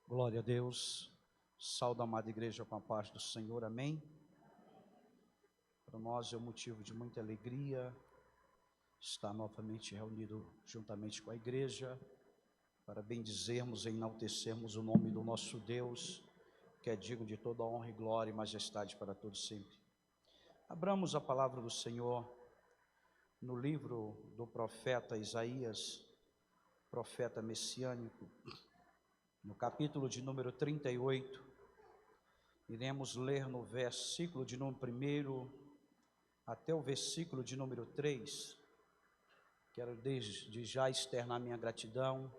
Glória a Deus, salve a amada igreja com a paz do Senhor, amém? Para nós é um motivo de muita alegria estar novamente reunido juntamente com a igreja, para bendizermos e enaltecermos o nome do nosso Deus, que é digno de toda honra e glória e majestade para todos sempre. Abramos a palavra do Senhor no livro do profeta Isaías, profeta messiânico, no capítulo de número 38, iremos ler no versículo de número 1 até o versículo de número 3. Quero desde já externar minha gratidão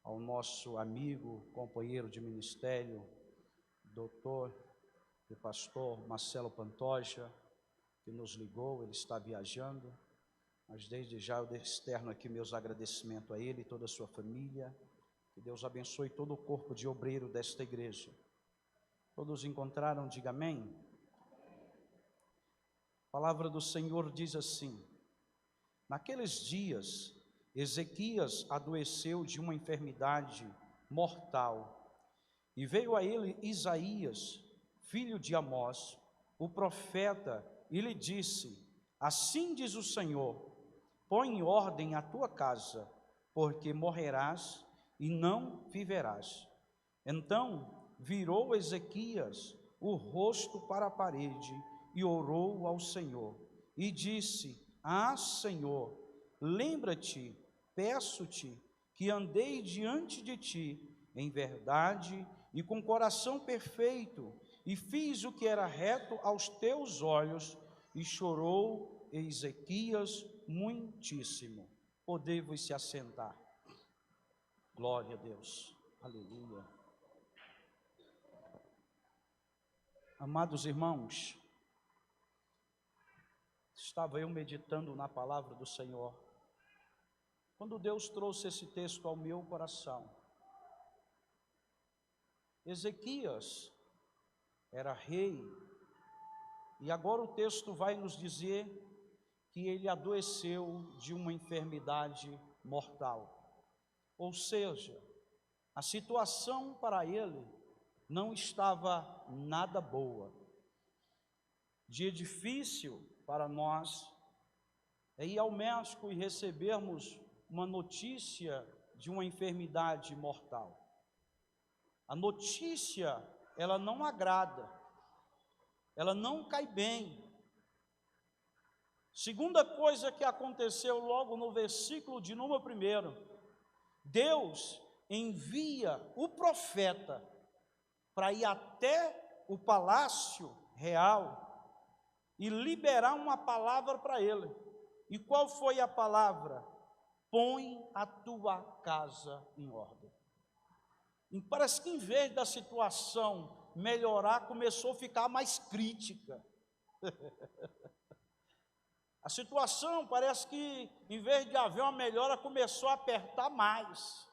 ao nosso amigo, companheiro de ministério, doutor e pastor Marcelo Pantoja, que nos ligou. Ele está viajando, mas desde já eu externo aqui meus agradecimentos a ele e toda a sua família. Que Deus abençoe todo o corpo de obreiro desta igreja. Todos encontraram? Diga amém. A palavra do Senhor diz assim: naqueles dias, Ezequias adoeceu de uma enfermidade mortal, e veio a ele Isaías, filho de Amós, o profeta, e lhe disse: assim diz o Senhor, põe em ordem a tua casa, porque morrerás e não viverás. Então virou Ezequias o rosto para a parede e orou ao Senhor, e disse: ah, Senhor, lembra-te, peço-te, que andei diante de ti em verdade e com coração perfeito, e fiz o que era reto aos teus olhos. E chorou Ezequias muitíssimo. Podei-vos se assentar. Glória a Deus, aleluia. Amados irmãos, estava eu meditando na palavra do Senhor, quando Deus trouxe esse texto ao meu coração. Ezequias era rei, e agora o texto vai nos dizer que ele adoeceu de uma enfermidade mortal. Ou seja, a situação para ele não estava nada boa. Dia difícil para nós é ir ao médico e recebermos uma notícia de uma enfermidade mortal. A notícia, ela não agrada, ela não cai bem. Segunda coisa que aconteceu logo no versículo de número 1, Deus envia o profeta para ir até o palácio real e liberar uma palavra para ele. E qual foi a palavra? Põe a tua casa em ordem. E parece que em vez da situação melhorar, começou a ficar mais crítica. A situação parece que, em vez de haver uma melhora, começou a apertar mais.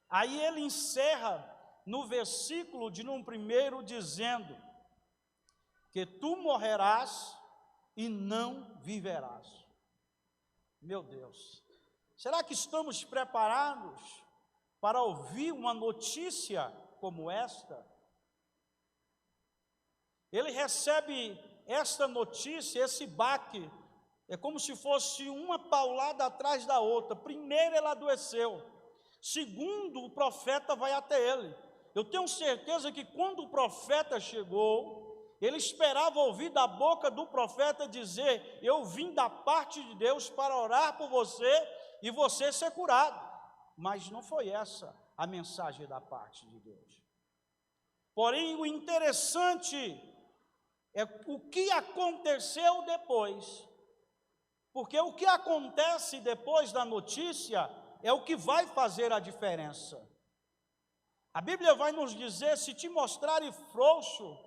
Aí ele encerra no versículo de número 1, dizendo que tu morrerás e não viverás. Meu Deus, será que estamos preparados para ouvir uma notícia como esta? Ele recebe esta notícia, esse baque, é como se fosse uma paulada atrás da outra. Primeiro ele adoeceu, segundo o profeta vai até ele. Eu tenho certeza que quando o profeta chegou, ele esperava ouvir da boca do profeta dizer: eu vim da parte de Deus para orar por você e você ser curado. Mas não foi essa a mensagem da parte de Deus. Porém, o interessante é o que aconteceu depois. Porque o que acontece depois da notícia é o que vai fazer a diferença. A Bíblia vai nos dizer: se te mostrares frouxo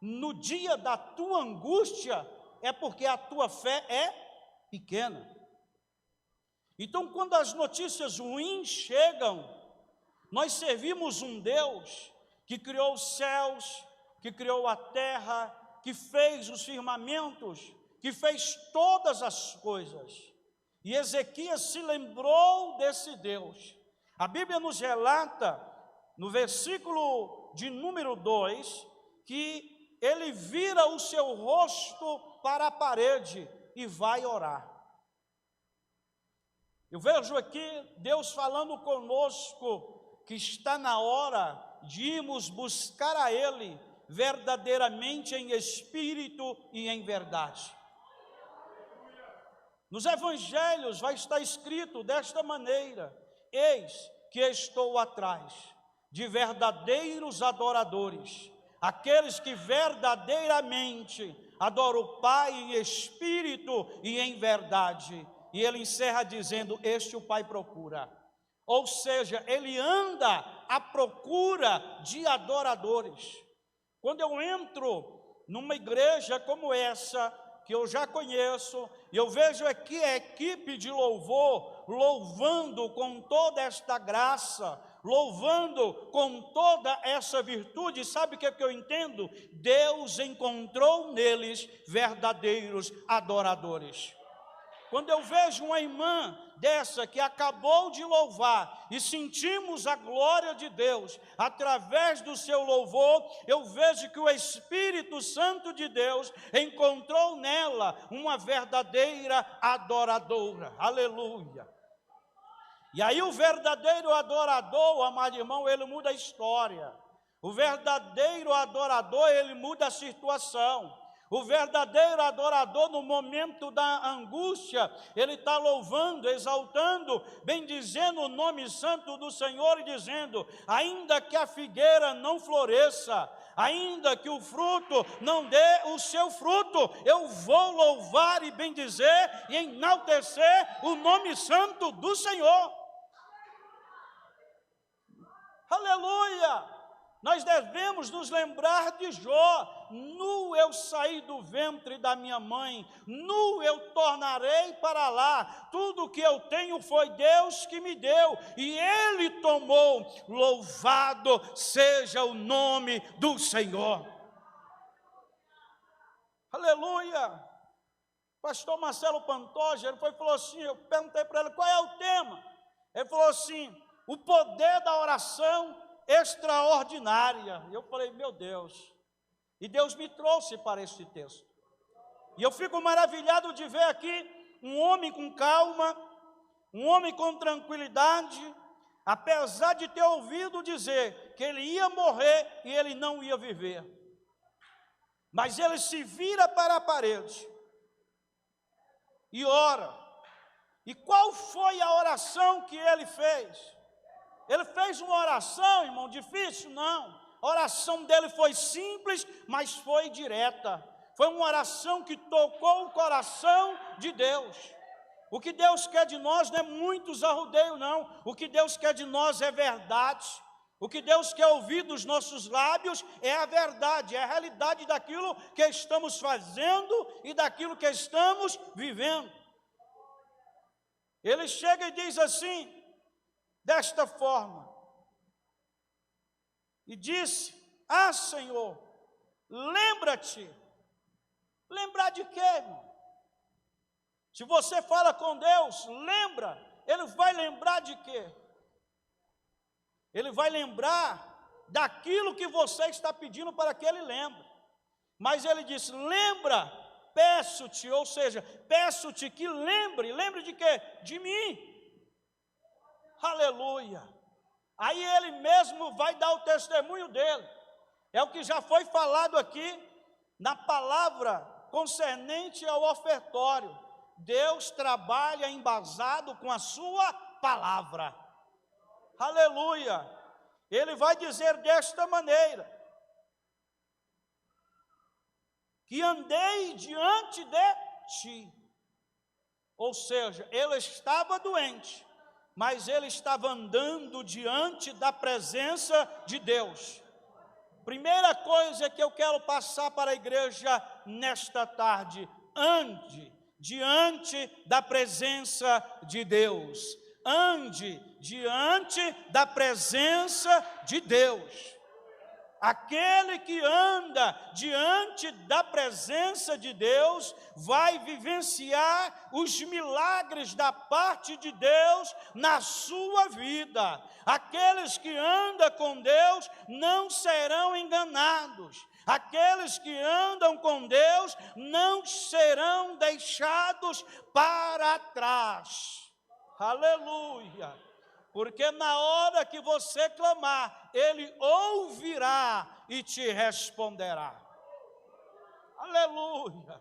no dia da tua angústia, é porque a tua fé é pequena. Então, quando as notícias ruins chegam, nós servimos um Deus que criou os céus, que criou a terra, que fez os firmamentos, que fez todas as coisas. E Ezequias se lembrou desse Deus. A Bíblia nos relata no versículo de número 2, que ele vira o seu rosto para a parede e vai orar. Eu vejo aqui Deus falando conosco que está na hora de irmos buscar a Ele verdadeiramente em espírito e em verdade. Nos evangelhos vai estar escrito desta maneira: eis que estou atrás de verdadeiros adoradores, aqueles que verdadeiramente adoram o Pai em espírito e em verdade. E ele encerra dizendo: este o Pai procura. Ou seja, ele anda à procura de adoradores. Quando eu entro numa igreja como essa, que eu já conheço, e eu vejo aqui a equipe de louvor, louvando com toda esta graça, louvando com toda essa virtude, sabe o que eu entendo? Deus encontrou neles verdadeiros adoradores. Quando eu vejo uma irmã dessa que acabou de louvar e sentimos a glória de Deus através do seu louvor, eu vejo que o Espírito Santo de Deus encontrou nela uma verdadeira adoradora. Aleluia! E aí o verdadeiro adorador, amado irmão, ele muda a história. O verdadeiro adorador, ele muda a situação. O verdadeiro adorador, no momento da angústia, ele está louvando, exaltando, bendizendo o nome santo do Senhor e dizendo: ainda que a figueira não floresça, ainda que o fruto não dê o seu fruto, eu vou louvar e bendizer e enaltecer o nome santo do Senhor. Aleluia! Nós devemos nos lembrar de Jó: nu eu saí do ventre da minha mãe, nu eu tornarei para lá, tudo que eu tenho foi Deus que me deu, e Ele tomou, louvado seja o nome do Senhor. Aleluia! Pastor Marcelo Pantoja, ele falou assim, eu perguntei para ele, qual é o tema? Ele falou assim, o poder da oração extraordinária. Eu falei, meu Deus, e Deus me trouxe para este texto, e eu fico maravilhado de ver aqui um homem com calma, um homem com tranquilidade, apesar de ter ouvido dizer que ele ia morrer e ele não ia viver, mas ele se vira para a parede e ora. E qual foi a oração que ele fez? Ele fez uma oração, irmão, difícil? Não. A oração dele foi simples, mas foi direta. Foi uma oração que tocou o coração de Deus. O que Deus quer de nós não é muitos arrodeios, não. O que Deus quer de nós é verdade. O que Deus quer ouvir dos nossos lábios é a verdade, é a realidade daquilo que estamos fazendo e daquilo que estamos vivendo. Ele chega e diz assim, desta forma, e disse: ah, Senhor, lembra-te. Lembrar de quê, irmão? Se você fala com Deus, lembra, Ele vai lembrar de quê? Ele vai lembrar daquilo que você está pedindo para que Ele lembre. Mas Ele disse, lembra, peço-te, ou seja, peço-te que lembre de quê? De mim. Aleluia! Aí ele mesmo vai dar o testemunho dele. É o que já foi falado aqui na palavra concernente ao ofertório. Deus trabalha embasado com a sua palavra. Aleluia! Ele vai dizer desta maneira: que andei diante de ti. Ou seja, ele estava doente, mas ele estava andando diante da presença de Deus. Primeira coisa que eu quero passar para a igreja nesta tarde: ande diante da presença de Deus. Ande diante da presença de Deus. Aquele que anda diante da presença de Deus vai vivenciar os milagres da parte de Deus na sua vida. Aqueles que andam com Deus não serão enganados. Aqueles que andam com Deus não serão deixados para trás. Aleluia! Porque na hora que você clamar, Ele ouvirá e te responderá. Aleluia!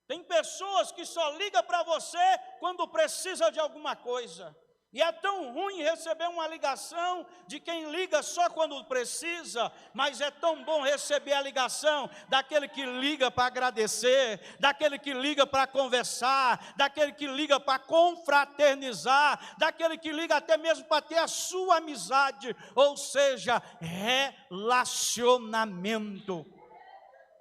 Tem pessoas que só ligam para você quando precisa de alguma coisa. E é tão ruim receber uma ligação de quem liga só quando precisa, mas é tão bom receber a ligação daquele que liga para agradecer, daquele que liga para conversar, daquele que liga para confraternizar, daquele que liga até mesmo para ter a sua amizade, ou seja, relacionamento.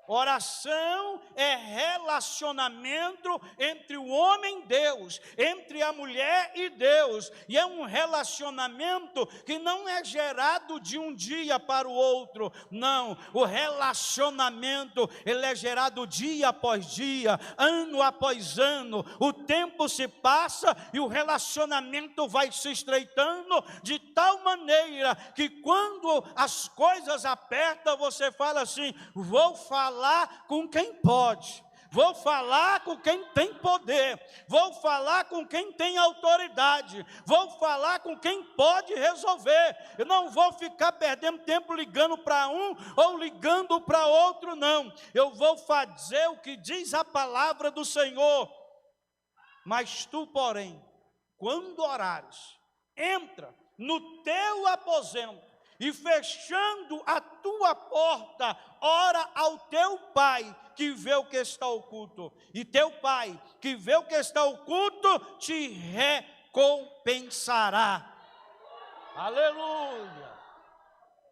Oração é relacionamento entre o homem e Deus, entre a mulher e Deus, e é um relacionamento que não é gerado de um dia para o outro, não, o relacionamento, ele é gerado dia após dia, ano após ano, o tempo se passa e o relacionamento vai se estreitando de tal maneira que quando as coisas apertam, você fala assim, vou falar com quem pode, vou falar com quem tem poder, vou falar com quem tem autoridade, vou falar com quem pode resolver. Eu não vou ficar perdendo tempo ligando para um ou ligando para outro, não. Eu vou fazer o que diz a palavra do Senhor. Mas tu, porém, quando orares, entra no teu aposento, e fechando a tua porta, ora ao teu Pai, que vê o que está oculto. E teu Pai, que vê o que está oculto, te recompensará. Aleluia!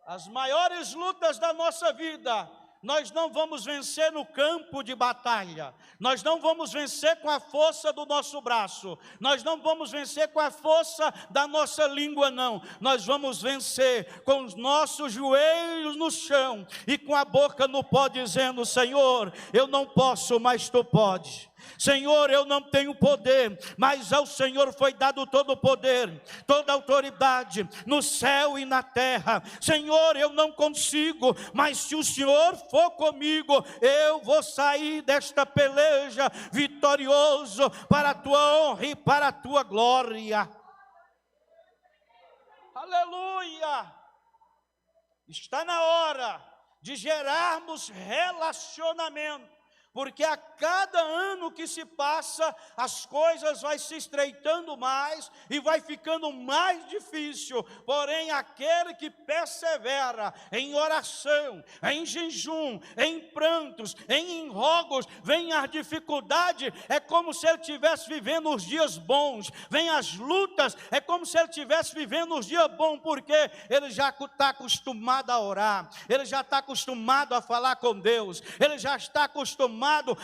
As maiores lutas da nossa vida, nós não vamos vencer no campo de batalha, nós não vamos vencer com a força do nosso braço, nós não vamos vencer com a força da nossa língua, não. Nós vamos vencer com os nossos joelhos no chão e com a boca no pó, dizendo, Senhor, eu não posso, mas Tu podes. Senhor, eu não tenho poder, mas ao Senhor foi dado todo o poder, toda a autoridade, no céu e na terra. Senhor, eu não consigo, mas se o Senhor for comigo, eu vou sair desta peleja vitorioso, para a Tua honra e para a Tua glória. Aleluia! Está na hora de gerarmos relacionamento, porque a cada ano que se passa, as coisas vão se estreitando mais e vai ficando mais difícil. Porém, aquele que persevera em oração, em jejum, em prantos, em enrogos, vem a dificuldade, é como se ele estivesse vivendo os dias bons. Vem as lutas, é como se ele estivesse vivendo os dias bons, porque ele já está acostumado a orar, ele já está acostumado a falar com Deus, ele já está acostumado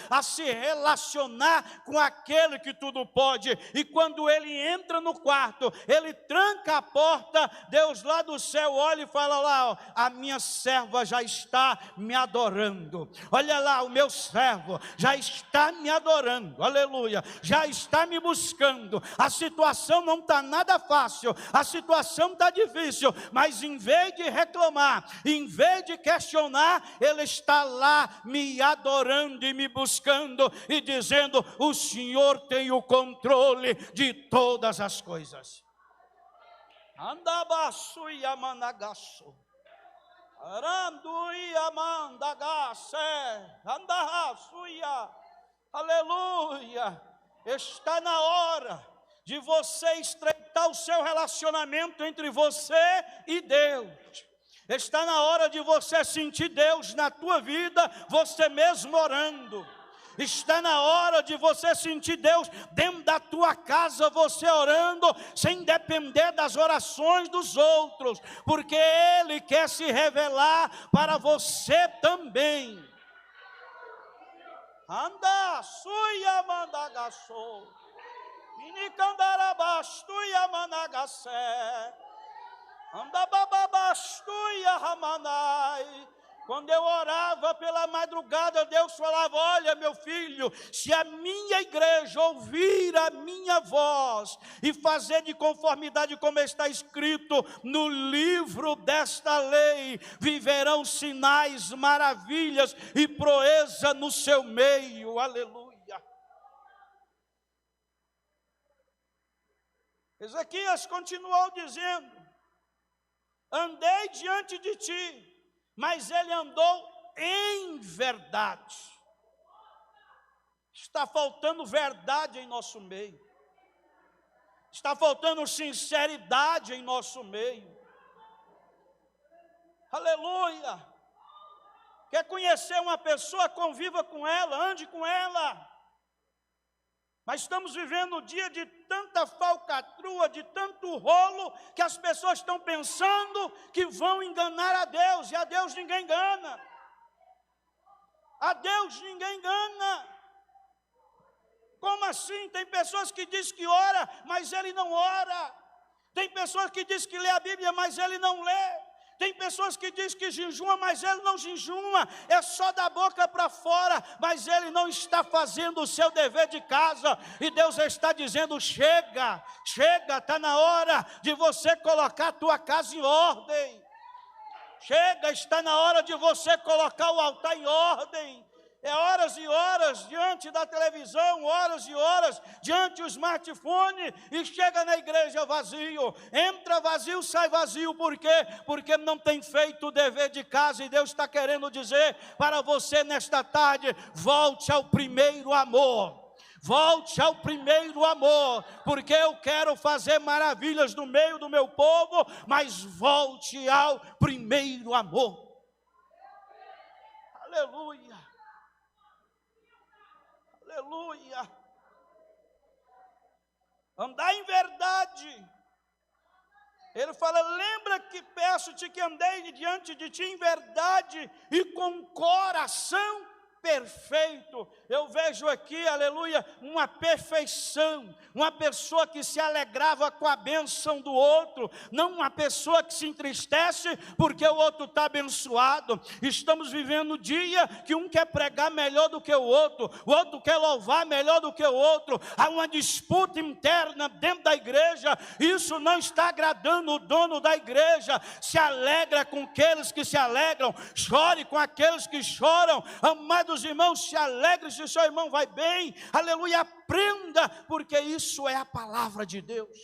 a se relacionar com aquele que tudo pode. E quando ele entra no quarto, ele tranca a porta, Deus lá do céu olha e fala lá, ó, a minha serva já está me adorando, olha lá, o meu servo já está me adorando, aleluia, já está me buscando. A situação não está nada fácil, a situação está difícil, mas em vez de reclamar, em vez de questionar, ele está lá me adorando e me buscando e dizendo, o Senhor tem o controle de todas as coisas. Andabaçu e amanagaço, arandu e amandagace, andahaçuia, aleluia. Está na hora de você estreitar o seu relacionamento entre você e Deus. Está na hora de você sentir Deus na tua vida, você mesmo orando. Está na hora de você sentir Deus dentro da tua casa, você orando, sem depender das orações dos outros, porque Ele quer se revelar para você também. Anda, suia mandagaçou, inicandarabastuia managacé. Anda bababastuia Ramanai. Quando eu orava pela madrugada, Deus falava: olha, meu filho, se a minha igreja ouvir a minha voz e fazer de conformidade como está escrito no livro desta lei, viverão sinais, maravilhas e proeza no seu meio. Aleluia. Ezequias continuou dizendo: andei diante de ti, mas ele andou em verdade. Está faltando verdade em nosso meio. Está faltando sinceridade em nosso meio. Aleluia. Quer conhecer uma pessoa? Conviva com ela, ande com ela. Mas estamos vivendo um dia de tanta falcatrua, de tanto rolo, que as pessoas estão pensando que vão enganar a Deus, e a Deus ninguém engana. A Deus ninguém engana. Como assim? Tem pessoas que dizem que ora, mas ele não ora. Tem pessoas que dizem que lê a Bíblia, mas ele não lê. Tem pessoas que dizem que jejuma, mas ele não jejuma, é só da boca para fora, mas ele não está fazendo o seu dever de casa. E Deus está dizendo: chega, chega, está na hora de você colocar a tua casa em ordem. Chega, está na hora de você colocar o altar em ordem. É horas e horas diante da televisão, horas e horas diante do smartphone, e chega na igreja vazio, entra vazio, sai vazio. Por quê? Porque não tem feito o dever de casa. E Deus está querendo dizer para você nesta tarde: volte ao primeiro amor. Volte ao primeiro amor, porque eu quero fazer maravilhas no meio do meu povo, mas volte ao primeiro amor. Aleluia. Aleluia. Andar em verdade. Ele fala: lembra que peço-te que andei diante de ti em verdade e com coração perfeito. Eu vejo aqui, aleluia, uma perfeição, uma pessoa que se alegrava com a bênção do outro, não uma pessoa que se entristece porque o outro está abençoado. Estamos vivendo um dia que um quer pregar melhor do que o outro quer louvar melhor do que o outro. Há uma disputa interna dentro da igreja. Isso não está agradando o dono da igreja. Se alegra com aqueles que se alegram, chore com aqueles que choram. Amados irmãos, se alegre se o seu irmão vai bem, aleluia, aprenda, porque isso é a palavra de Deus.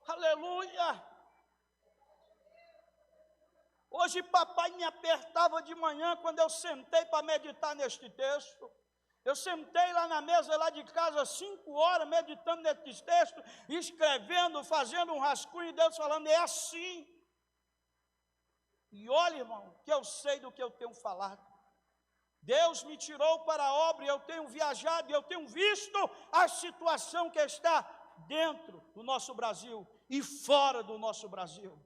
Aleluia. Hoje papai me apertava de manhã quando eu sentei para meditar neste texto. Eu sentei lá na mesa lá de casa 5 horas meditando nesse texto, escrevendo, fazendo um rascunho, e Deus falando: é assim. E olha, irmão, que eu sei do que eu tenho falado. Deus me tirou para a obra, e eu tenho viajado, e eu tenho visto a situação que está dentro do nosso Brasil e fora do nosso Brasil.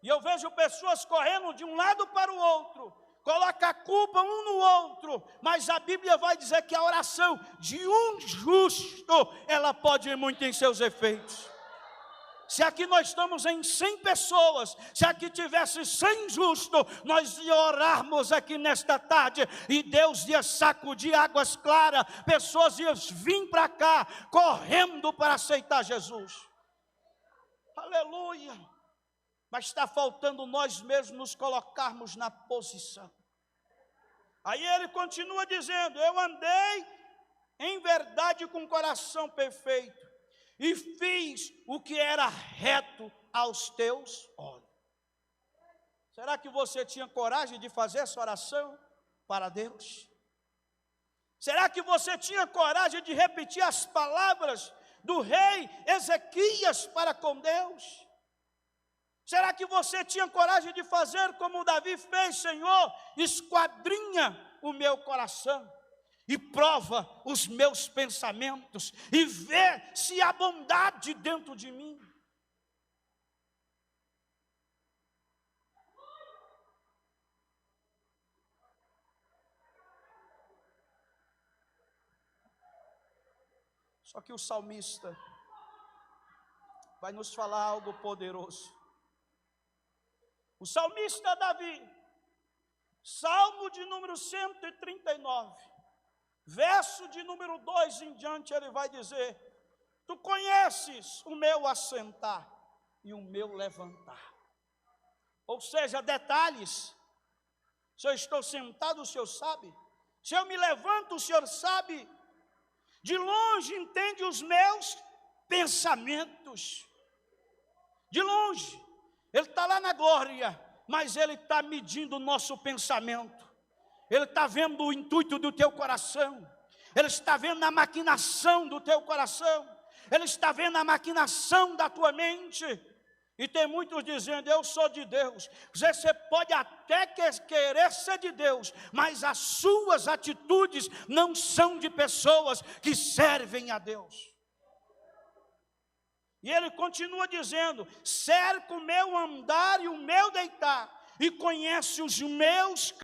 E eu vejo pessoas correndo de um lado para o outro, coloca a culpa um no outro, mas a Bíblia vai dizer que a oração de um justo, ela pode ir muito em seus efeitos. Se aqui nós estamos em 100 pessoas, se aqui tivesse 100 justos, nós ia orarmos aqui nesta tarde, e Deus ia sacudir águas claras, pessoas iam vir para cá, correndo para aceitar Jesus. Aleluia. Mas está faltando nós mesmos nos colocarmos na posição. Aí ele continua dizendo: eu andei em verdade com o coração perfeito, e fiz o que era reto aos teus olhos. Será que você tinha coragem de fazer essa oração para Deus? Será que você tinha coragem de repetir as palavras do rei Ezequias para com Deus? Será que você tinha coragem de fazer como Davi fez? Senhor, esquadrinha o meu coração e prova os meus pensamentos, e vê se há bondade dentro de mim. Só que o salmista, vai nos falar algo poderoso. O salmista Davi, Salmo de número 139, verso de número 2 em diante, ele vai dizer: tu conheces o meu assentar e o meu levantar. Ou seja, detalhes. Se eu estou sentado, o Senhor sabe. Se eu me levanto, o Senhor sabe. De longe entende os meus pensamentos. De longe. Ele está lá na glória, mas Ele está medindo o nosso pensamento. Ele está vendo o intuito do teu coração. Ele está vendo a maquinação do teu coração. Ele está vendo a maquinação da tua mente. E tem muitos dizendo: eu sou de Deus. Você pode até querer ser de Deus, mas as suas atitudes não são de pessoas que servem a Deus. E ele continua dizendo: cerca o meu andar e o meu deitar, e conhece os meus